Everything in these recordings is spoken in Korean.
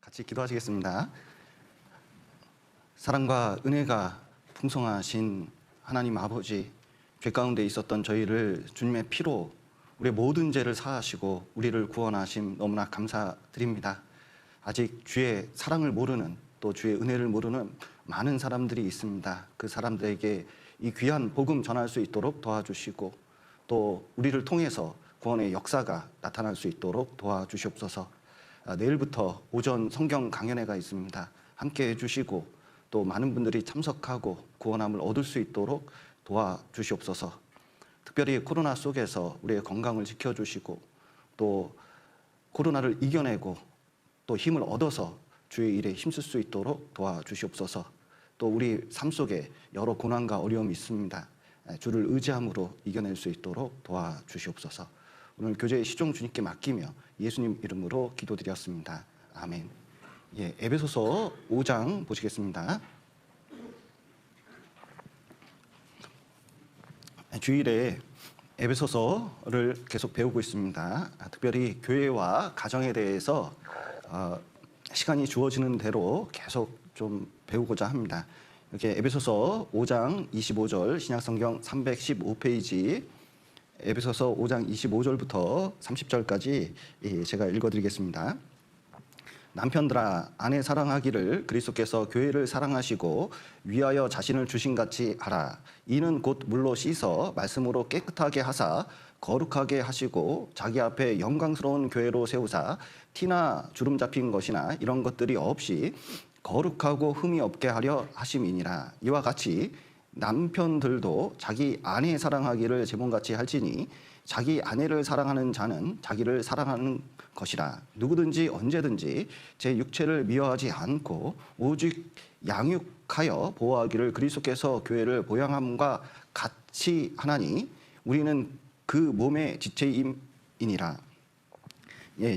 같이 기도하시겠습니다. 사랑과 은혜가 풍성하신 하나님 아버지, 죄 가운데 있었던 저희를 주님의 피로 우리의 모든 죄를 사하시고 우리를 구원하심 너무나 감사드립니다. 아직 주의 사랑을 모르는, 또 주의 은혜를 모르는 많은 사람들이 있습니다. 그 사람들에게 이 귀한 복음 전할 수 있도록 도와주시고, 또 우리를 통해서 구원의 역사가 나타날 수 있도록 도와주시옵소서. 내일부터 오전 성경 강연회가 있습니다. 함께 해주시고 또 많은 분들이 참석하고 구원함을 얻을 수 있도록 도와주시옵소서. 특별히 코로나 속에서 우리의 건강을 지켜주시고, 또 코로나를 이겨내고 또 힘을 얻어서 주의 일에 힘쓸 수 있도록 도와주시옵소서. 또 우리 삶 속에 여러 고난과 어려움이 있습니다. 주를 의지함으로 이겨낼 수 있도록 도와주시옵소서. 오늘 교제의 시종 주님께 맡기며 예수님 이름으로 기도드렸습니다. 아멘. 에베소서 5장 보시겠습니다. 주일에 에베소서를 계속 배우고 있습니다. 특별히 교회와 가정에 대해서 시간이 주어지는 대로 계속 좀 배우고자 합니다. 이렇게 에베소서 5장 25절 신약성경 315페이지 에베소서 5장 25절부터 30절까지 제가 읽어드리겠습니다. 남편들아, 아내 사랑하기를 그리스도께서 교회를 사랑하시고 위하여 자신을 주신같이 하라. 이는 곧 물로 씻어 말씀으로 깨끗하게 하사 거룩하게 하시고 자기 앞에 영광스러운 교회로 세우사 티나 주름 잡힌 것이나 이런 것들이 없이 거룩하고 흠이 없게 하려 하심이니라. 이와 같이 남편들도 자기 아내 사랑하기를 제 몸같이 할지니 자기 아내를 사랑하는 자는 자기를 사랑하는 것이라. 누구든지 언제든지 제 육체를 미워하지 않고 오직 양육하여 보호하기를 그리스도께서 교회를 보양함과 같이 하나니 우리는 그 몸의 지체임이니라.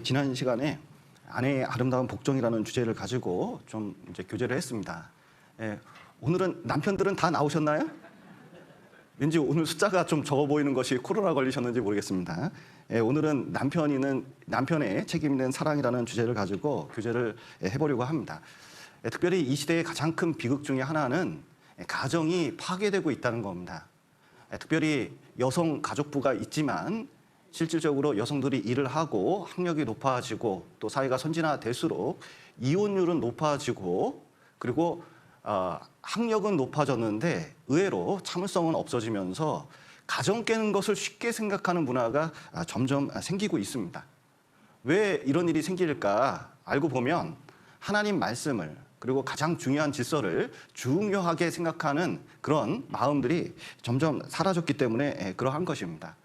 지난 시간에 아내의 아름다운 복종이라는 주제를 가지고 좀 이제 교제를 했습니다. 오늘은 남편들은 다 나오셨나요? 왠지 오늘 숫자가 좀 적어 보이는 것이 코로나 걸리셨는지 모르겠습니다. 오늘은 남편의 책임 있는 사랑이라는 주제를 가지고 교제를 해보려고 합니다. 특별히 이 시대의 가장 큰 비극 중에 하나는 가정이 파괴되고 있다는 겁니다. 특별히 여성 가족부가 있지만 실질적으로 여성들이 일을 하고 학력이 높아지고 또 사회가 선진화될수록 이혼율은 높아지고, 그리고 학력은 높아졌는데 의외로 참을성은 없어지면서 가정 깨는 것을 쉽게 생각하는 문화가 점점 생기고 있습니다. 왜 이런 일이 생길까 알고 보면 하나님 말씀을, 그리고 가장 중요한 질서를 중요하게 생각하는 그런 마음들이 점점 사라졌기 때문에 그러한 것입니다.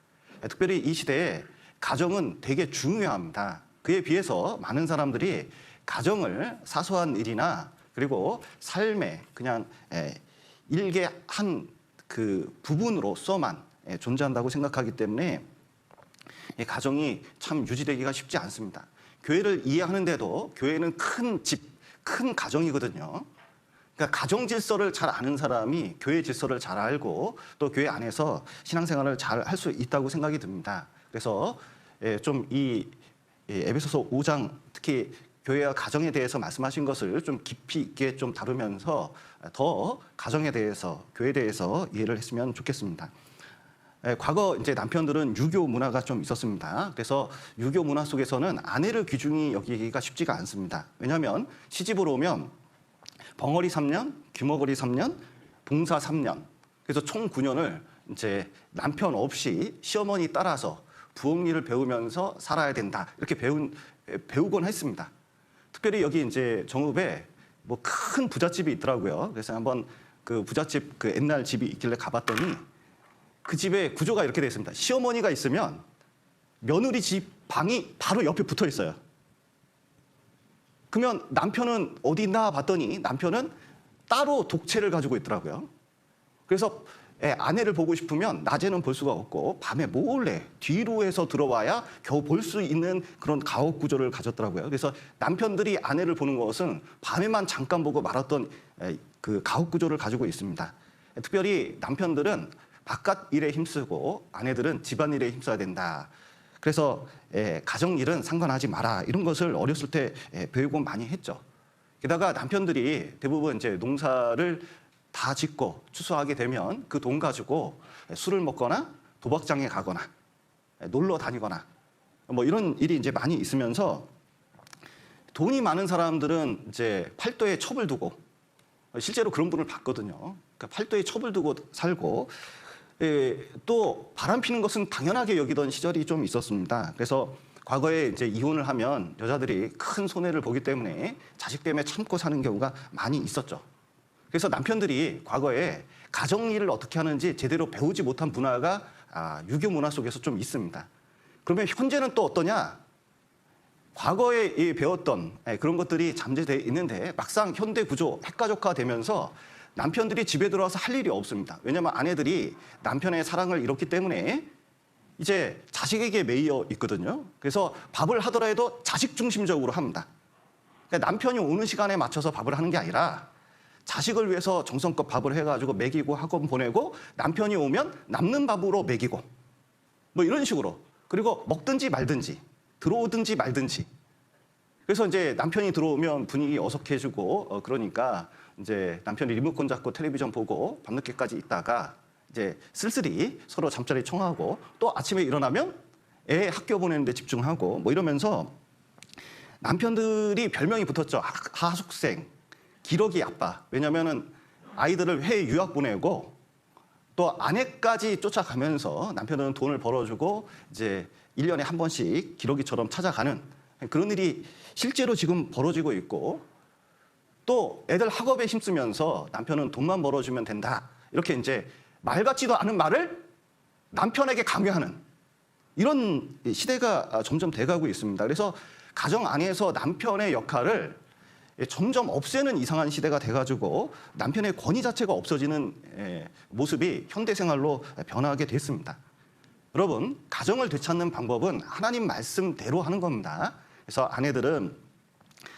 특별히 이 시대에 가정은 되게 중요합니다. 그에 비해서 많은 사람들이 가정을 사소한 일이나 그리고 삶의 그냥 일개 한 그 부분으로서만 존재한다고 생각하기 때문에 가정이 참 유지되기가 쉽지 않습니다. 교회를 이해하는데도 교회는 큰 집, 큰 가정이거든요. 그러니까 가정 질서를 잘 아는 사람이 교회 질서를 잘 알고 또 교회 안에서 신앙생활을 잘 할 수 있다고 생각이 듭니다. 그래서 좀 이 에베소서 5장 특히 교회와 가정에 대해서 말씀하신 것을 좀 깊이 있게 좀 다루면서 더 가정에 대해서, 교회에 대해서 이해를 했으면 좋겠습니다. 과거 이제 남편들은 유교 문화가 좀 있었습니다. 그래서 유교 문화 속에서는 아내를 귀중히 여기기가 쉽지가 않습니다. 왜냐하면 시집을 오면 벙어리 3년, 귀머거리 3년, 봉사 3년, 그래서 총 9년을 이제 남편 없이 시어머니 따라서 부엌일을 배우면서 살아야 된다, 이렇게 배우곤 했습니다. 특별히 여기 이제 정읍에 뭐 큰 부잣집이 있더라고요. 그래서 한번 그 부잣집 그 옛날 집이 있길래 가봤더니 그 집의 구조가 이렇게 되어 있습니다. 시어머니가 있으면 며느리 집 방이 바로 옆에 붙어 있어요. 그러면 남편은 어디 있나 봤더니 남편은 따로 독채를 가지고 있더라고요. 그래서 아내를 보고 싶으면 낮에는 볼 수가 없고 밤에 몰래 뒤로 해서 들어와야 겨우 볼 수 있는 그런 가옥 구조를 가졌더라고요. 그래서 남편들이 아내를 보는 것은 밤에만 잠깐 보고 말았던 그 가옥 구조를 가지고 있습니다. 특별히 남편들은 바깥 일에 힘쓰고 아내들은 집안 일에 힘써야 된다. 그래서 가정일은 상관하지 마라 이런 것을 어렸을 때 배우고 많이 했죠. 게다가 남편들이 대부분 이제 농사를 다 짓고 추수하게 되면 그 돈 가지고 술을 먹거나 도박장에 가거나 놀러 다니거나 뭐 이런 일이 이제 많이 있으면서 돈이 많은 사람들은 이제 팔도에 첩을 두고 실제로 그런 분을 봤거든요. 그러니까 팔도에 첩을 두고 살고 또 바람 피는 것은 당연하게 여기던 시절이 좀 있었습니다. 그래서 과거에 이제 이혼을 하면 여자들이 큰 손해를 보기 때문에 자식 때문에 참고 사는 경우가 많이 있었죠. 그래서 남편들이 과거에 가정일을 어떻게 하는지 제대로 배우지 못한 문화가 유교 문화 속에서 좀 있습니다. 그러면 현재는 또 어떠냐? 과거에 배웠던 그런 것들이 잠재되어 있는데 막상 현대 구조 핵가족화되면서 남편들이 집에 들어와서 할 일이 없습니다. 왜냐하면 아내들이 남편의 사랑을 잃었기 때문에 이제 자식에게 매여 있거든요. 그래서 밥을 하더라도 자식 중심적으로 합니다. 그러니까 남편이 오는 시간에 맞춰서 밥을 하는 게 아니라 자식을 위해서 정성껏 밥을 해가지고 먹이고 학원 보내고 남편이 오면 남는 밥으로 먹이고 뭐 이런 식으로 그리고 먹든지 말든지 들어오든지 말든지 그래서 이제 남편이 들어오면 분위기 어석해지고 그러니까 이제 남편이 리모컨 잡고 텔레비전 보고 밤늦게까지 있다가 이제 쓸쓸히 서로 잠자리 청하고 또 아침에 일어나면 애 학교 보내는데 집중하고 뭐 이러면서 남편들이 별명이 붙었죠. 하숙생, 기러기 아빠. 왜냐면은 아이들을 해외 유학 보내고 또 아내까지 쫓아가면서 남편은 돈을 벌어주고 이제 1년에 한 번씩 기러기처럼 찾아가는 그런 일이 실제로 지금 벌어지고 있고 또 애들 학업에 힘쓰면서 남편은 돈만 벌어주면 된다. 이렇게 이제 말 같지도 않은 말을 남편에게 강요하는 이런 시대가 점점 돼가고 있습니다. 그래서 가정 안에서 남편의 역할을 점점 없애는 이상한 시대가 돼가지고 남편의 권위 자체가 없어지는 모습이 현대 생활로 변하게 됐습니다. 여러분, 가정을 되찾는 방법은 하나님 말씀대로 하는 겁니다. 그래서 아내들은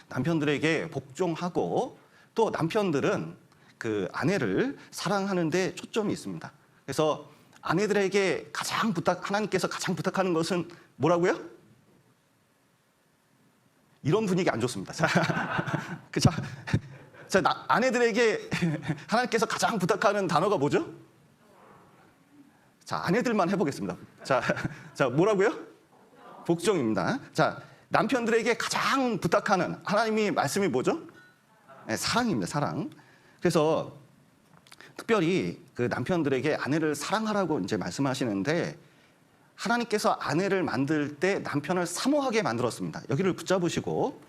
남편들에게 복종하고 또 남편들은 그 아내를 사랑하는 데 초점이 있습니다. 그래서 아내들에게 하나님께서 가장 부탁하는 것은 뭐라고요? 이런 분위기 안 좋습니다. 아내들에게 하나님께서 가장 부탁하는 단어가 뭐죠? 자, 아내들만 해보겠습니다. 자, 뭐라고요? 복종입니다. 자, 남편들에게 가장 부탁하는 하나님의 말씀이 뭐죠? 네, 사랑입니다. 사랑. 그래서 특별히 그 남편들에게 아내를 사랑하라고 이제 말씀하시는데 하나님께서 아내를 만들 때 남편을 사모하게 만들었습니다. 여기를 붙잡으시고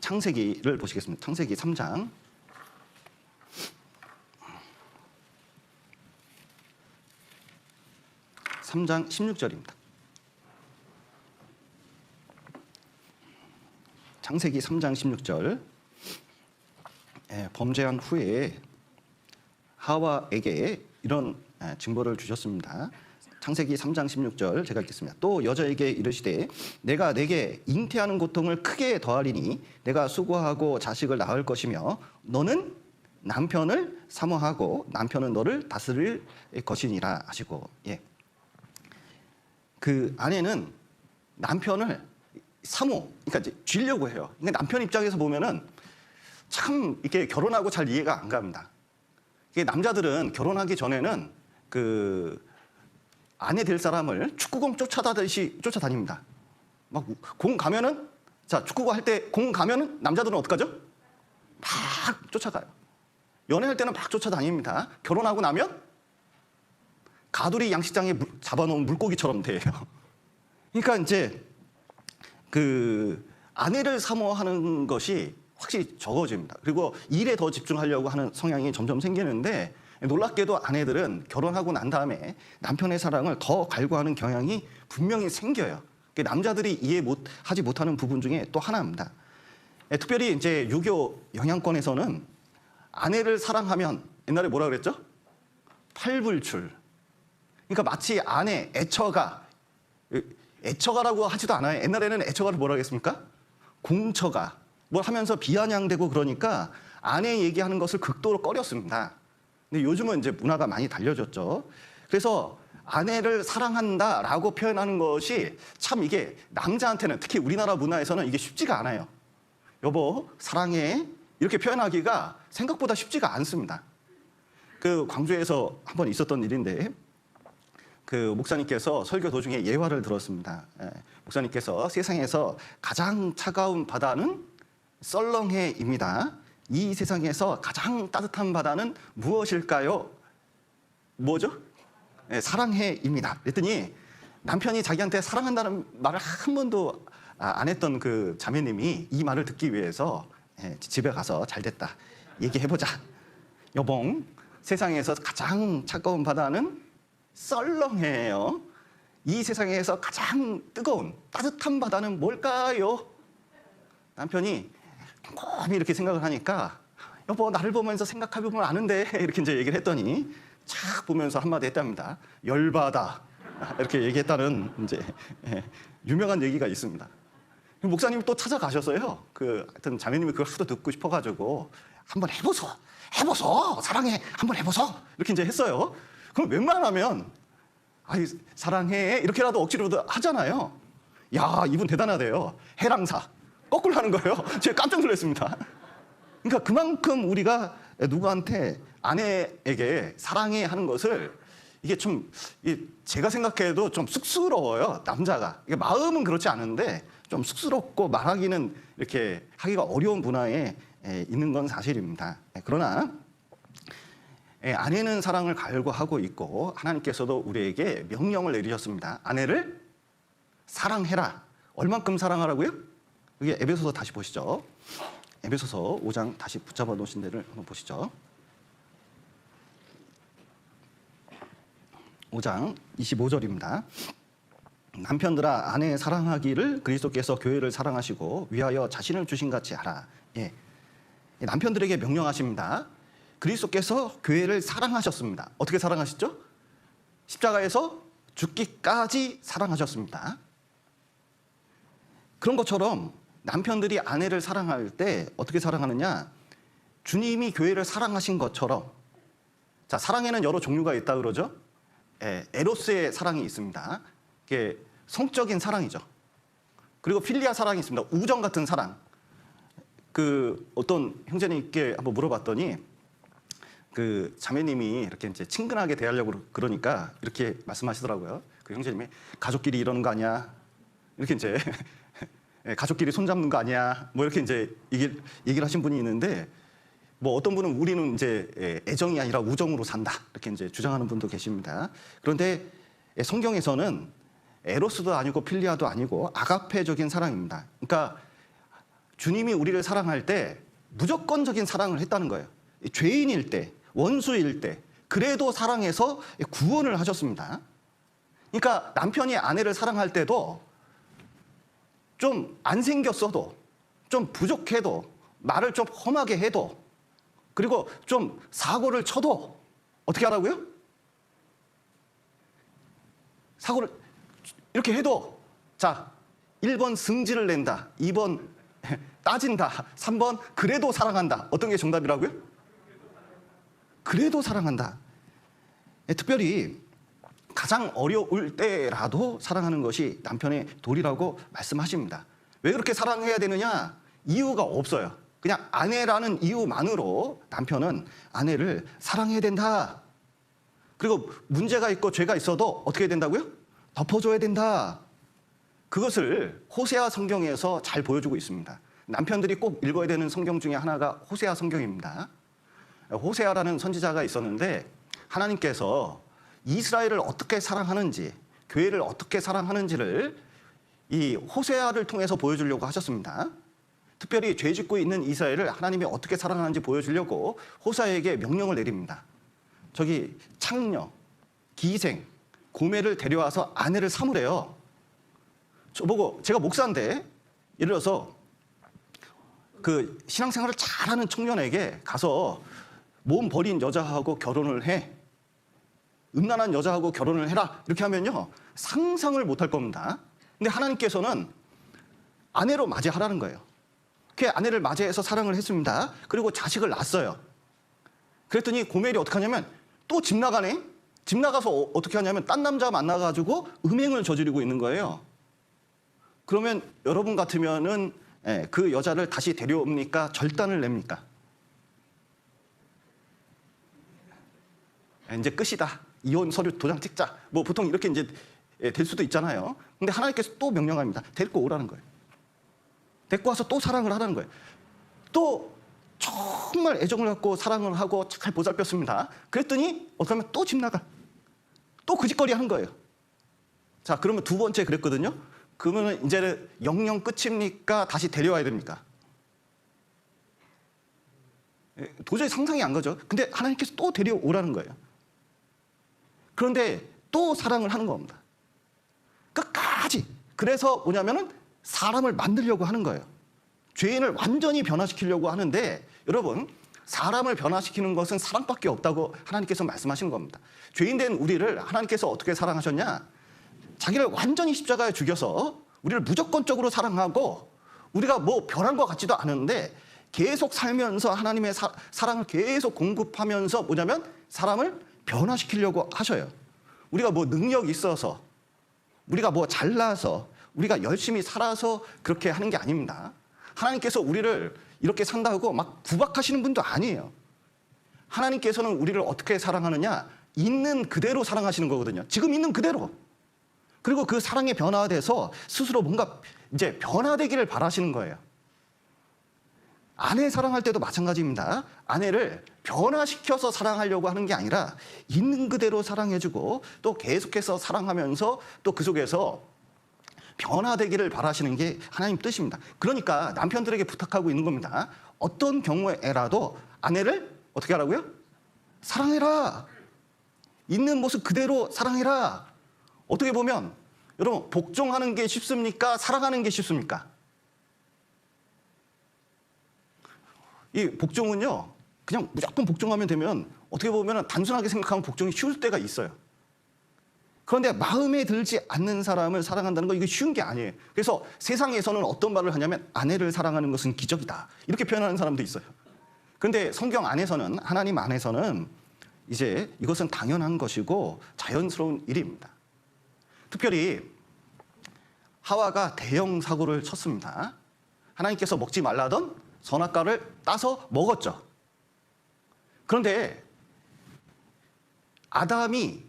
창세기를 보시겠습니다. 창세기 3장. 3장 16절입니다. 창세기 3장 16절. 범죄한 후에 하와에게 이런 징벌을 주셨습니다. 창세기 3장 16절 제가 읽겠습니다. 또 여자에게 이르시되 내가 내게 잉태하는 고통을 크게 더하리니 내가 수고하고 자식을 낳을 것이며 너는 남편을 사모하고 남편은 너를 다스릴 것이니라 하시고 그 아내는 남편을 그러니까 이제 쥐려고 해요. 그러니까 남편 입장에서 보면은 참 이렇게 결혼하고 잘 이해가 안 갑니다. 이게 남자들은 결혼하기 전에는 그 아내 될 사람을 축구공 쫓아다니듯이 쫓아다닙니다. 막 공 가면은 축구공 할 때 공 가면은 남자들은 어떡하죠? 막 쫓아가요. 연애할 때는 막 쫓아다닙니다. 결혼하고 나면 가두리 양식장에 잡아놓은 물고기처럼 돼요. 그러니까 이제 그 아내를 사모하는 것이 확실히 적어집니다. 그리고 일에 더 집중하려고 하는 성향이 점점 생기는데 놀랍게도 아내들은 결혼하고 난 다음에 남편의 사랑을 더 갈구하는 경향이 분명히 생겨요. 남자들이 이해하지 못하는 부분 중에 또 하나입니다. 특별히 이제 유교 영향권에서는 아내를 사랑하면 옛날에 뭐라 그랬죠? 팔불출. 그러니까 마치 아내, 애처가라고 하지도 않아요. 옛날에는 애처가를 뭐라 하겠습니까? 공처가. 뭘 하면서 비아냥대고 그러니까 아내 얘기하는 것을 극도로 꺼렸습니다. 근데 요즘은 이제 문화가 많이 달려졌죠. 그래서 아내를 사랑한다라고 표현하는 것이 참 이게 남자한테는 특히 우리나라 문화에서는 이게 쉽지가 않아요. 여보, 사랑해. 이렇게 표현하기가 생각보다 쉽지가 않습니다. 그 광주에서 한번 있었던 일인데 그 목사님께서 설교 도중에 예화를 들었습니다. 목사님께서 세상에서 가장 차가운 바다는 썰렁해입니다. 이 세상에서 가장 따뜻한 바다는 무엇일까요? 뭐죠? 사랑해입니다. 그랬더니 남편이 자기한테 사랑한다는 말을 한 번도 안 했던 그 자매님이 이 말을 듣기 위해서 집에 가서 잘 됐다. 얘기해보자. 여봉, 세상에서 가장 차가운 바다는 썰렁해요. 이 세상에서 가장 뜨거운 따뜻한 바다는 뭘까요? 남편이 곰곰이 이렇게 생각을 하니까 여보, 나를 보면서 생각해보면 아는데 이렇게 이제 얘기를 했더니 착 보면서 한마디 했답니다. 열바다. 이렇게 얘기했다는 이제 유명한 얘기가 있습니다. 목사님이 또 찾아가셨어요. 하여튼 자매님이 그걸 하도 듣고 싶어가지고 한번 해보소, 사랑해, 한번 해보소 이렇게 이제 했어요. 그럼 웬만하면 아이 사랑해 이렇게라도 억지로도 하잖아요. 야, 이분 대단하대요. 해랑사 거꾸로 하는 거예요. 제가 깜짝 놀랐습니다. 그러니까 그만큼 우리가 누구한테 아내에게 사랑해 하는 것을 이게 좀 제가 생각해도 좀 쑥스러워요. 남자가 이게 마음은 그렇지 않은데 좀 쑥스럽고 말하기는 이렇게 하기가 어려운 문화에 있는 건 사실입니다. 그러나 아내는 사랑을 갈구하고 있고 하나님께서도 우리에게 명령을 내리셨습니다. 아내를 사랑해라. 얼만큼 사랑하라고요? 여기 에베소서 다시 보시죠. 에베소서 5장 다시 붙잡아 놓으신 데를 한번 보시죠. 5장 25절입니다. 남편들아 아내 사랑하기를 그리스도께서 교회를 사랑하시고 위하여 자신을 주신 같이 하라. 예. 남편들에게 명령하십니다. 그리스도께서 교회를 사랑하셨습니다. 어떻게 사랑하셨죠? 십자가에서 죽기까지 사랑하셨습니다. 그런 것처럼 남편들이 아내를 사랑할 때 어떻게 사랑하느냐? 주님이 교회를 사랑하신 것처럼. 자, 사랑에는 여러 종류가 있다 그러죠? 에로스의 사랑이 있습니다. 이게 성적인 사랑이죠. 그리고 필리아 사랑이 있습니다. 우정 같은 사랑. 어떤 형제님께 한번 물어봤더니 그 자매님이 이렇게 이제 친근하게 대하려고 그러니까 이렇게 말씀하시더라고요. 그 형제님이 가족끼리 이러는 거 아니야? 이렇게 이제 가족끼리 손잡는 거 아니야? 뭐 이렇게 이제 얘기를 하신 분이 있는데 뭐 어떤 분은 우리는 이제 애정이 아니라 우정으로 산다 이렇게 이제 주장하는 분도 계십니다. 그런데 성경에서는 에로스도 아니고 필리아도 아니고 아가페적인 사랑입니다. 그러니까 주님이 우리를 사랑할 때 무조건적인 사랑을 했다는 거예요. 죄인일 때, 원수일 때 그래도 사랑해서 구원을 하셨습니다. 그러니까 남편이 아내를 사랑할 때도 좀 안 생겼어도 좀 부족해도 말을 좀 험하게 해도 그리고 좀 사고를 쳐도 어떻게 하라고요? 사고를 이렇게 해도 자 1번 승질을 낸다, 2번 따진다, 3번 그래도 사랑한다. 어떤 게 정답이라고요? 그래도 사랑한다. 특별히 가장 어려울 때라도 사랑하는 것이 남편의 도리라고 말씀하십니다. 왜 그렇게 사랑해야 되느냐? 이유가 없어요. 그냥 아내라는 이유만으로 남편은 아내를 사랑해야 된다. 그리고 문제가 있고 죄가 있어도 어떻게 해야 된다고요? 덮어줘야 된다. 그것을 호세아 성경에서 잘 보여주고 있습니다. 남편들이 꼭 읽어야 되는 성경 중에 하나가 호세아 성경입니다. 호세아라는 선지자가 있었는데 하나님께서 이스라엘을 어떻게 사랑하는지, 교회를 어떻게 사랑하는지를 이 호세아를 통해서 보여주려고 하셨습니다. 특별히 죄 짓고 있는 이스라엘을 하나님이 어떻게 사랑하는지 보여주려고 호세아에게 명령을 내립니다. 저기 창녀, 기생, 고매를 데려와서 아내를 삼으래요. 저보고 제가 목사인데 예를 들어서 그 신앙생활을 잘하는 청년에게 가서 몸 버린 여자하고 결혼을 해. 음란한 여자하고 결혼을 해라. 이렇게 하면요. 상상을 못할 겁니다. 근데 하나님께서는 아내로 맞이하라는 거예요. 그 아내를 맞이해서 사랑을 했습니다. 그리고 자식을 낳았어요. 그랬더니 고멜이 어떻게 하냐면 또 집 나가네. 집 나가서 어떻게 하냐면 딴 남자 만나가지고 음행을 저지르고 있는 거예요. 그러면 여러분 같으면은 그 여자를 다시 데려옵니까? 절단을 냅니까? 이제 끝이다. 이혼 서류 도장 찍자. 뭐 보통 이렇게 이제 될 수도 있잖아요. 근데 하나님께서 또 명령합니다. 데리고 오라는 거예요. 데리고 와서 또 사랑을 하라는 거예요. 또 정말 애정을 갖고 사랑을 하고 잘 보살폈습니다. 그랬더니 어떻게 하면 또 집 나가. 또 그 짓거리 하는 거예요. 자, 그러면 두 번째 그랬거든요. 그러면 이제 영영 끝입니까? 다시 데려와야 됩니까? 도저히 상상이 안 가죠. 근데 하나님께서 또 데려오라는 거예요. 그런데 또 사랑을 하는 겁니다. 끝까지. 그래서 뭐냐면은 사람을 만들려고 하는 거예요. 죄인을 완전히 변화시키려고 하는데 여러분, 사람을 변화시키는 것은 사랑밖에 없다고 하나님께서 말씀하시는 겁니다. 죄인 된 우리를 하나님께서 어떻게 사랑하셨냐? 자기를 완전히 십자가에 죽여서 우리를 무조건적으로 사랑하고 우리가 뭐 변한 것 같지도 않은데 계속 살면서 하나님의 사랑을 계속 공급하면서 뭐냐면 사람을 변화시키려고 하셔요. 우리가 뭐 능력이 있어서 우리가 뭐 잘나서 우리가 열심히 살아서 그렇게 하는 게 아닙니다. 하나님께서 우리를 이렇게 산다고 막 구박하시는 분도 아니에요. 하나님께서는 우리를 어떻게 사랑하느냐? 있는 그대로 사랑하시는 거거든요. 지금 있는 그대로. 그리고 그 사랑에 변화돼서 스스로 뭔가 이제 변화되기를 바라시는 거예요. 아내 사랑할 때도 마찬가지입니다. 아내를 변화시켜서 사랑하려고 하는 게 아니라 있는 그대로 사랑해주고 또 계속해서 사랑하면서 또 그 속에서 변화되기를 바라시는 게 하나님 뜻입니다. 그러니까 남편들에게 부탁하고 있는 겁니다. 어떤 경우에라도 아내를 어떻게 하라고요? 사랑해라. 있는 모습 그대로 사랑해라. 어떻게 보면 여러분 복종하는 게 쉽습니까? 사랑하는 게 쉽습니까? 이 복종은요, 그냥 무조건 복종하면 되면 어떻게 보면 단순하게 생각하면 복종이 쉬울 때가 있어요. 그런데 마음에 들지 않는 사람을 사랑한다는 거 이거 쉬운 게 아니에요. 그래서 세상에서는 어떤 말을 하냐면 아내를 사랑하는 것은 기적이다. 이렇게 표현하는 사람도 있어요. 그런데 성경 안에서는 하나님 안에서는 이제 이것은 당연한 것이고 자연스러운 일입니다. 특별히 하와가 대형 사고를 쳤습니다. 하나님께서 먹지 말라던 선악과를 따서 먹었죠. 그런데 아담이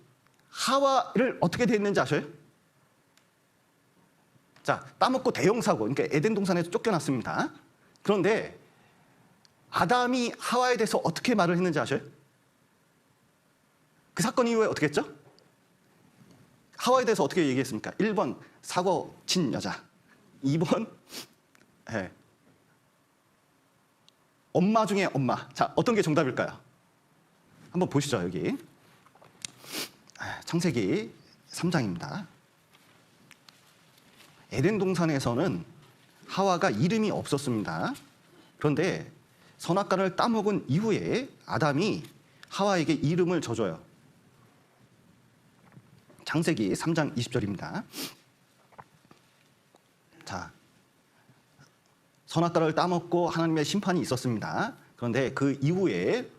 하와를 어떻게 됐는지 아셔요? 자, 따먹고 대형 사고, 그러니까 에덴 동산에서 쫓겨났습니다. 그런데 아담이 하와에 대해서 어떻게 말을 했는지 아셔요? 그 사건 이후에 어떻게 했죠? 하와에 대해서 어떻게 얘기했습니까? 1번 사고 친 여자, 2번 엄마 중에 엄마. 자, 어떤 게 정답일까요? 한번 보시죠. 여기 창세기 3장입니다. 에덴 동산에서는 하와가 이름이 없었습니다. 그런데 선악과를 따먹은 이후에 아담이 하와에게 이름을 져줘요. 창세기 3장 20절입니다. 자, 선악과를 따먹고 하나님의 심판이 있었습니다. 그런데 그 이후에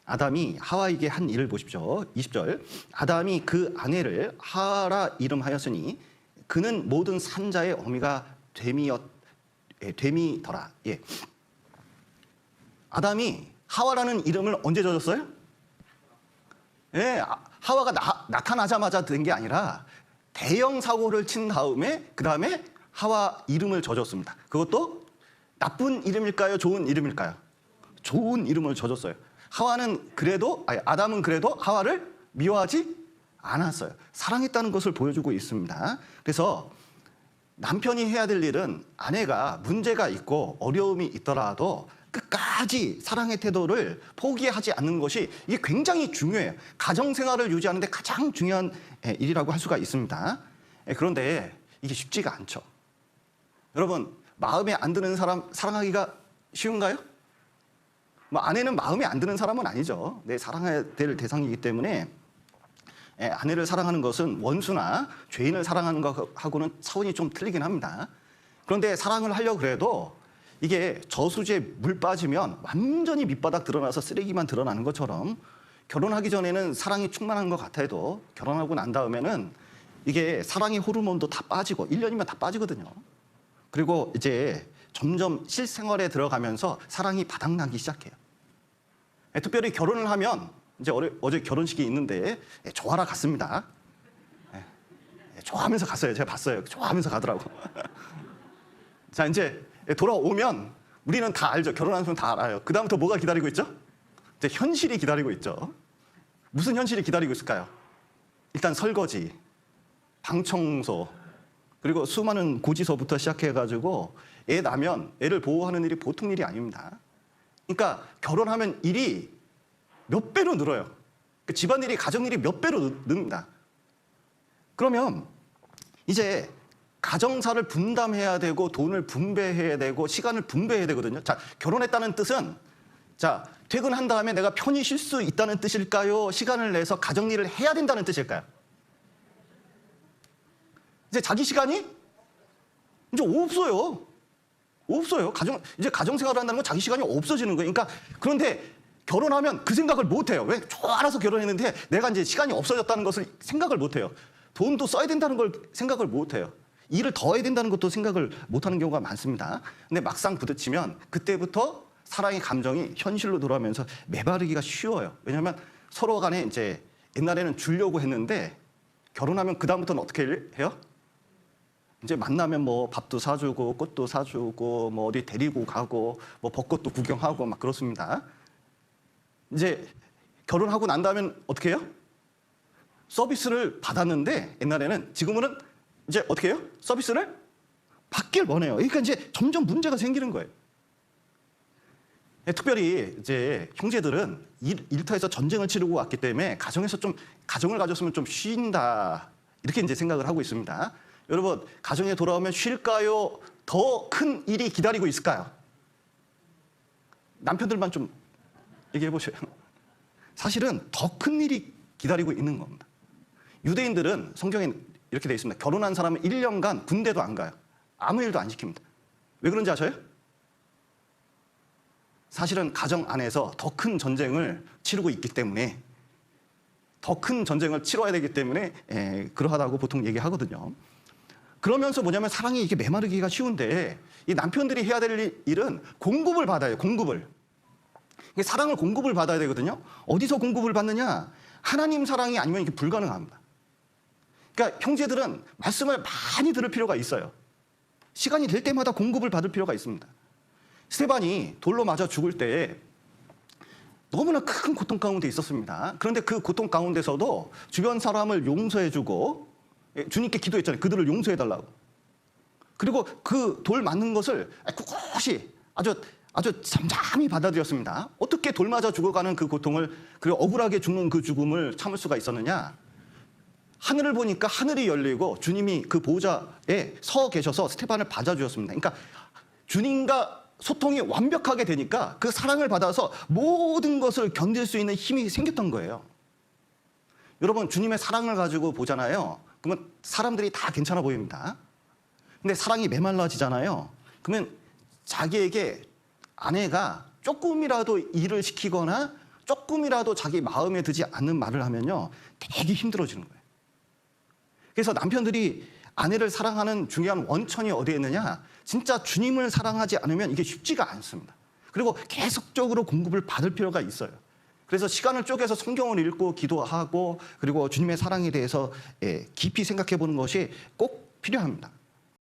아담이 하와에게 한 일을 보십시오. 20절. 아담이 그 아내를 하라 이름하였으니 그는 모든 산자의 어미가 됨이더라. 예. 아담이 하와라는 이름을 언제 져줬어요? 예, 하와가 나타나자마자 된 게 아니라 대형 사고를 친 다음에 그 다음에 하와 이름을 져줬습니다. 그것도 나쁜 이름일까요? 좋은 이름일까요? 좋은 이름을 져줬어요. 아담은 그래도 하와를 미워하지 않았어요. 사랑했다는 것을 보여주고 있습니다. 그래서 남편이 해야 될 일은 아내가 문제가 있고 어려움이 있더라도 끝까지 사랑의 태도를 포기하지 않는 것이 이게 굉장히 중요해요. 가정생활을 유지하는 데 가장 중요한 일이라고 할 수가 있습니다. 그런데 이게 쉽지가 않죠. 여러분, 마음에 안 드는 사람 사랑하기가 쉬운가요? 뭐 아내는 마음에 안 드는 사람은 아니죠. 내 사랑해야 될 대상이기 때문에 아내를 사랑하는 것은 원수나 죄인을 사랑하는 것하고는 차원이 좀 틀리긴 합니다. 그런데 사랑을 하려고 그래도 이게 저수지에 물 빠지면 완전히 밑바닥 드러나서 쓰레기만 드러나는 것처럼 결혼하기 전에는 사랑이 충만한 것 같아도 결혼하고 난 다음에는 이게 사랑의 호르몬도 다 빠지고 1년이면 다 빠지거든요. 그리고 이제 점점 실생활에 들어가면서 사랑이 바닥나기 시작해요. 특별히 결혼을 하면 이제 어제 결혼식이 있는데 좋아라 갔습니다. 좋아하면서 갔어요. 제가 봤어요. 좋아하면서 가더라고. 자, 이제 돌아오면 우리는 다 알죠. 결혼한 순간 다 알아요. 그 다음부터 뭐가 기다리고 있죠? 이제 현실이 기다리고 있죠. 무슨 현실이 기다리고 있을까요? 일단 설거지, 방 청소, 그리고 수많은 고지서부터 시작해가지고 애 낳으면 애를 보호하는 일이 보통 일이 아닙니다. 그러니까 결혼하면 일이 몇 배로 늘어요. 그 집안일이, 가정일이 몇 배로 늡니다. 그러면 이제 가정사를 분담해야 되고 돈을 분배해야 되고 시간을 분배해야 되거든요. 자, 결혼했다는 뜻은 자, 퇴근한 다음에 내가 편히 쉴 수 있다는 뜻일까요? 시간을 내서 가정일을 해야 된다는 뜻일까요? 이제 자기 시간이 이제 없어요. 없어요. 이제 가정생활을 한다는 건 자기 시간이 없어지는 거예요. 그러니까 그런데 결혼하면 그 생각을 못 해요. 왜? 좋아라서 결혼했는데 내가 이제 시간이 없어졌다는 것을 생각을 못 해요. 돈도 써야 된다는 걸 생각을 못 해요. 일을 더 해야 된다는 것도 생각을 못 하는 경우가 많습니다. 근데 막상 부딪히면 그때부터 사랑의 감정이 현실로 돌아오면서 매바르기가 쉬워요. 왜냐하면 서로 간에 이제 옛날에는 주려고 했는데 결혼하면 그다음부터는 어떻게 해요? 이제 만나면 뭐 밥도 사주고 꽃도 사주고 뭐 어디 데리고 가고 뭐 벚꽃도 구경하고 막 그렇습니다. 이제 결혼하고 난 다음엔 어떻게 해요? 서비스를 받았는데 옛날에는, 지금은 이제 어떻게 해요? 서비스를 받길 원해요. 그러니까 이제 점점 문제가 생기는 거예요. 특별히 이제 형제들은 일터에서 전쟁을 치르고 왔기 때문에 가정에서 좀 가정을 가졌으면 좀 쉰다 이렇게 이제 생각을 하고 있습니다. 여러분, 가정에 돌아오면 쉴까요? 더 큰 일이 기다리고 있을까요? 남편들만 좀 얘기해 보세요. 사실은 더 큰 일이 기다리고 있는 겁니다. 유대인들은 성경에 이렇게 되어 있습니다. 결혼한 사람은 1년간 군대도 안 가요. 아무 일도 안 시킵니다. 왜 그런지 아셔요? 사실은 가정 안에서 더 큰 전쟁을 치르고 있기 때문에, 더 큰 전쟁을 치러야 되기 때문에 그러하다고 보통 얘기하거든요. 그러면서 뭐냐면 사랑이 이게 메마르기가 쉬운데 이 남편들이 해야 될 일은 공급을 받아요. 공급을. 사랑을 공급을 받아야 되거든요. 어디서 공급을 받느냐? 하나님 사랑이 아니면 이게 불가능합니다. 그러니까 형제들은 말씀을 많이 들을 필요가 있어요. 시간이 될 때마다 공급을 받을 필요가 있습니다. 스데반이 돌로 맞아 죽을 때 너무나 큰 고통 가운데 있었습니다. 그런데 그 고통 가운데서도 주변 사람을 용서해주고 주님께 기도했잖아요. 그들을 용서해달라고. 그리고 그 돌 맞는 것을 꿋꿋이 아주 잠잠히 받아들였습니다. 어떻게 돌 맞아 죽어가는 그 고통을, 그리고 억울하게 죽는 그 죽음을 참을 수가 있었느냐? 하늘을 보니까 하늘이 열리고 주님이 그 보호자에 서 계셔서 스데반을 받아주셨습니다. 그러니까 주님과 소통이 완벽하게 되니까 그 사랑을 받아서 모든 것을 견딜 수 있는 힘이 생겼던 거예요. 여러분, 주님의 사랑을 가지고 보잖아요. 그러면 사람들이 다 괜찮아 보입니다. 근데 사랑이 메말라지잖아요. 그러면 자기에게 아내가 조금이라도 일을 시키거나 조금이라도 자기 마음에 드지 않는 말을 하면요, 되게 힘들어지는 거예요. 그래서 남편들이 아내를 사랑하는 중요한 원천이 어디에 있느냐? 진짜 주님을 사랑하지 않으면 이게 쉽지가 않습니다. 그리고 계속적으로 공급을 받을 필요가 있어요. 그래서 시간을 쪼개서 성경을 읽고 기도하고 그리고 주님의 사랑에 대해서 깊이 생각해 보는 것이 꼭 필요합니다.